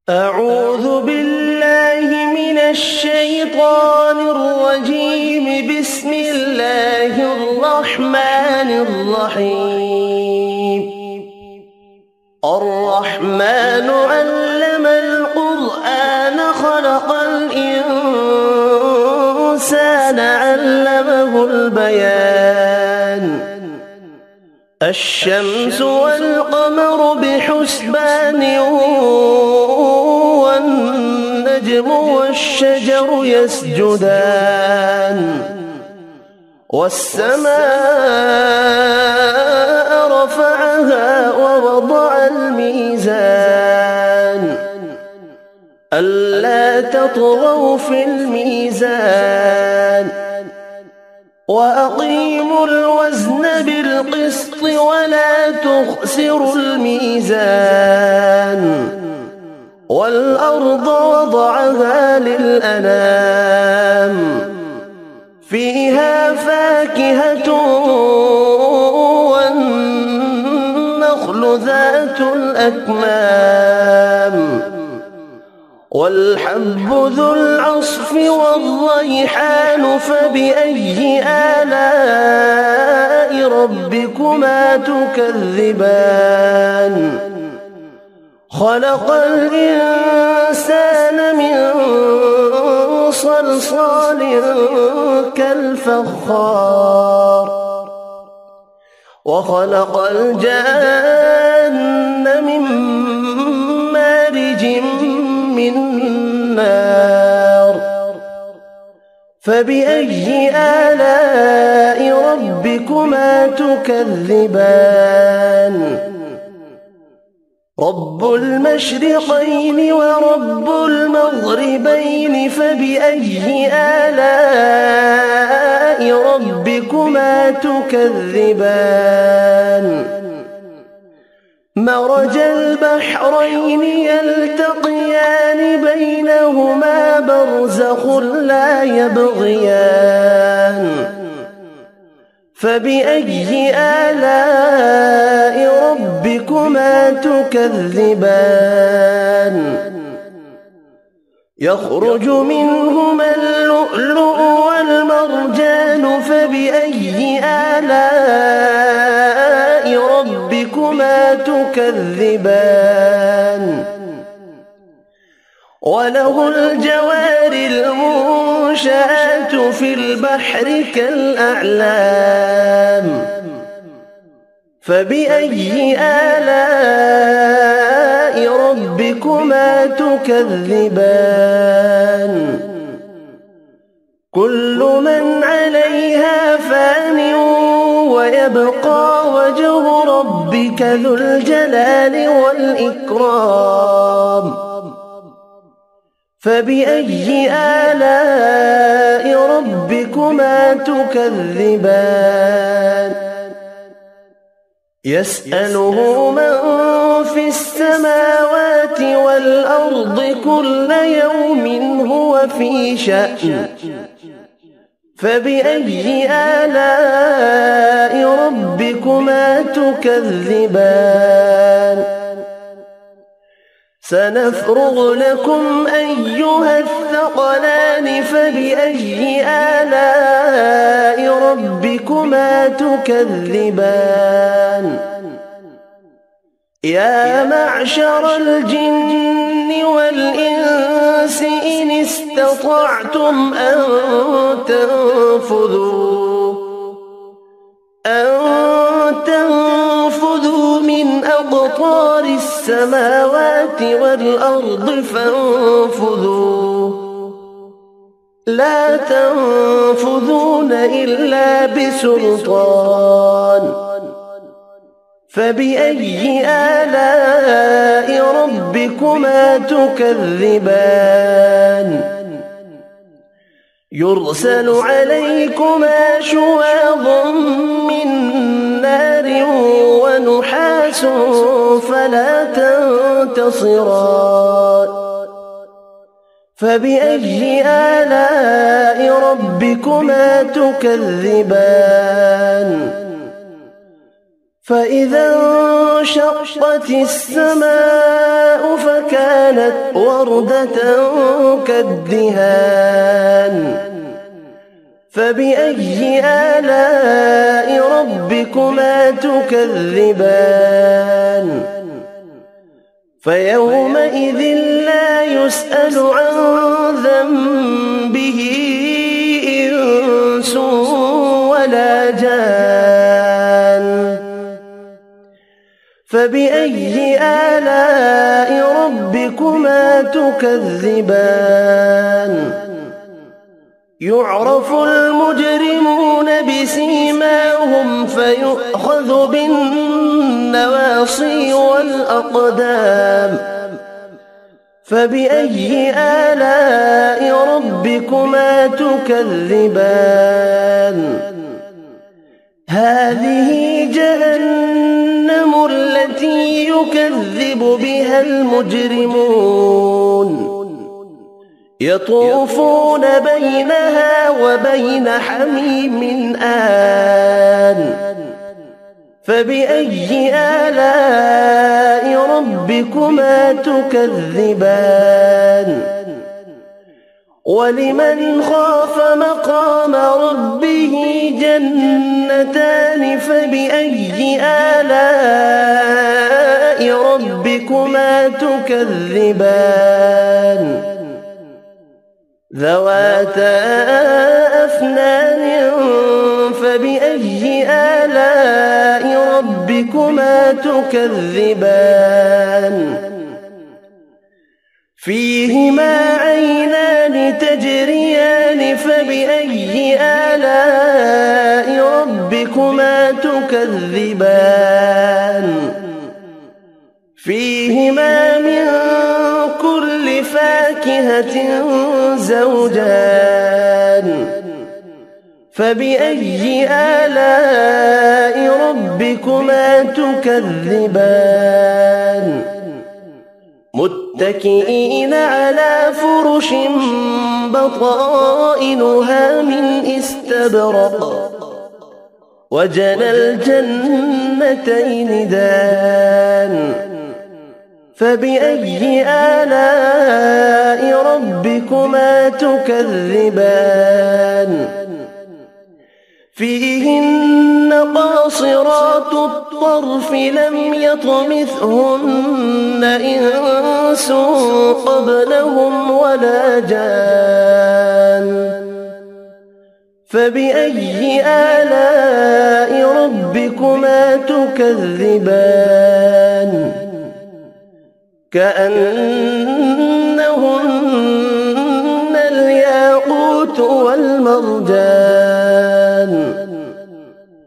أعوذ بالله من الشيطان الرجيم. بسم الله الرحمن الرحيم. الرحمن علم القرآن خلق الإنسان علمه البيان. الشمس والقمر بحسبان والنجم والشجر يسجدان والسماء رفعها ووضع الميزان ألا تطغوا في الميزان وأقيموا الوزن بالقسط ولا تخسروا الميزان والأرض وضعها للأنام فيها فاكهة والنخل ذات الأكمام والحب ذو العصف والريحان. فبأي آلاء ربكما تكذبان؟ خلق الإنسان من صلصال كالفخار وخلق الجان من مارج من نار. فبأي آلاء ربكما تكذبان؟ رب المشرقين ورب المغربين. فبأي آلاء ربكما تكذبان؟ مرج البحرين يلتقيان بينهما برزخ لا يبغيان. فبأي آلاء ربكما تكذبان؟ يخرج منهما اللؤلؤ والمرجان. فبأي آلاء ربكما تكذبان؟ وله الجوار المنشآت في البحر كالأعلام. فبأي آلاء ربكما تكذبان؟ كل من عليها فان ويبقى وجه ربك ذو الجلال والإكرام. فبأي آلاء ربكما تكذبان؟ يسأله من في السماوات والأرض كل يوم هو في شأن. فبأي آلاء ربكما تكذبان؟ سنفرغ لكم أيها الثقلان. فبأي آلاء ربكما تكذبان؟ يا معشر الجن والإنس إن استطعتم أن تنفذوا من أقطار السماوات والأرض فانفذوا لا تنفذون إلا بسلطان. فبأي آلاء ربكما تكذبان؟ يرسل عليكما شواظ من نار ونحاس فلا تنتصران. فبأي آلاء ربكما تكذبان؟ فإذا انشقت السماء فكانت وردة كالدهان فبأي آلاء ربكما تكذبان فيومئذ لا يسأل عن ذنبه إنس ولا جان فبأي آلاء ربكما تكذبان يعرف المجرمون بسيماهم فيؤخذ بالنواصي والأقدام فبأي آلاء ربكما تكذبان هذه جهنم التي يكذب بها المجرمون يطوفون بينها وبين حميم آن فبأي آلاء ربكما تكذبان ولمن خاف مقام ربه جنتان فبأي آلاء ربكما تكذبان ذواتا أفنان فبأي آلاء ربكما تكذبان فيهما عينان تجريان فبأي آلاء ربكما تكذبان فيهما من كل فاكهة زوجان فبأي آلاء ربكما تكذبان متكئين على فرش بطائنها من استبرق وجنى الجنتين دان فبأي آلاء ربكما تكذبان فيهن قاصرات الطرف لم يطمثهن إنس قبلهم ولا جان فبأي آلاء ربكما تكذبان كأنهن الياقوت والمرجان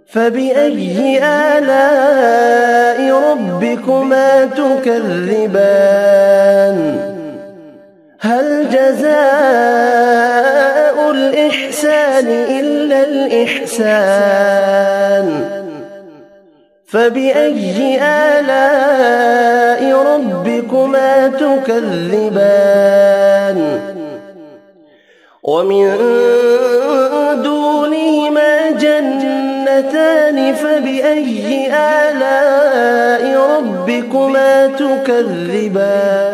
فبأي آلاء ربكما تكذبان هل جزاء الإحسان إلا الإحسان فبأي آلاء ربكما تكذبان ومن دونهما جنتان فبأي آلاء ربكما تكذبان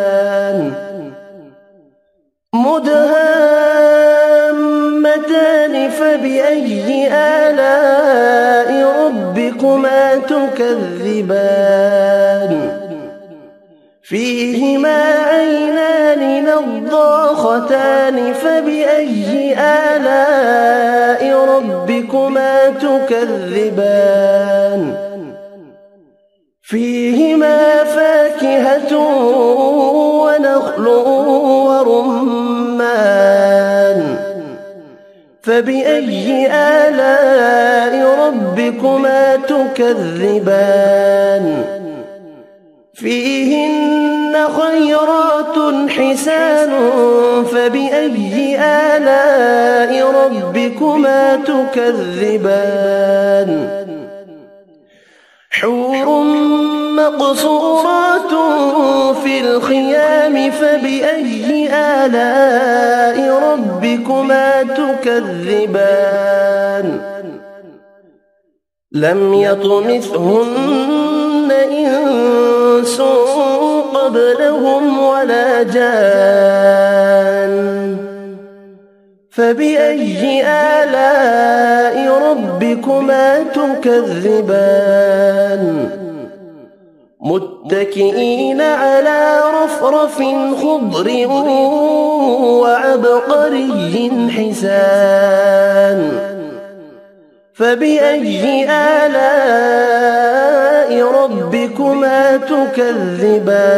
مدهامتان فبأي آلاء ربكما تكذبان فيهما عينان نضاختان فبأي آلاء ربكما تكذبان فيهما فاكهة ونخل ورمان فبأي آلاء ربكما تكذبان فيهن خيرات حسان فبأي آلاء ربكما تكذبان حور مقصورات في الخيام فبأي آلاء ربكما تكذبان لم يطمثهن إنس قبلهم ولا جان فبأي آلاء ربكما تكذبان متكئين على رفرف خضر وعبقري حسان فبأي آلاء ربكما تكذبان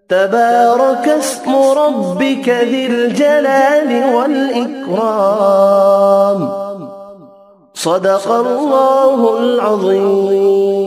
تبارك اسم ربك ذي الجلال والإكرام صدق الله العظيم.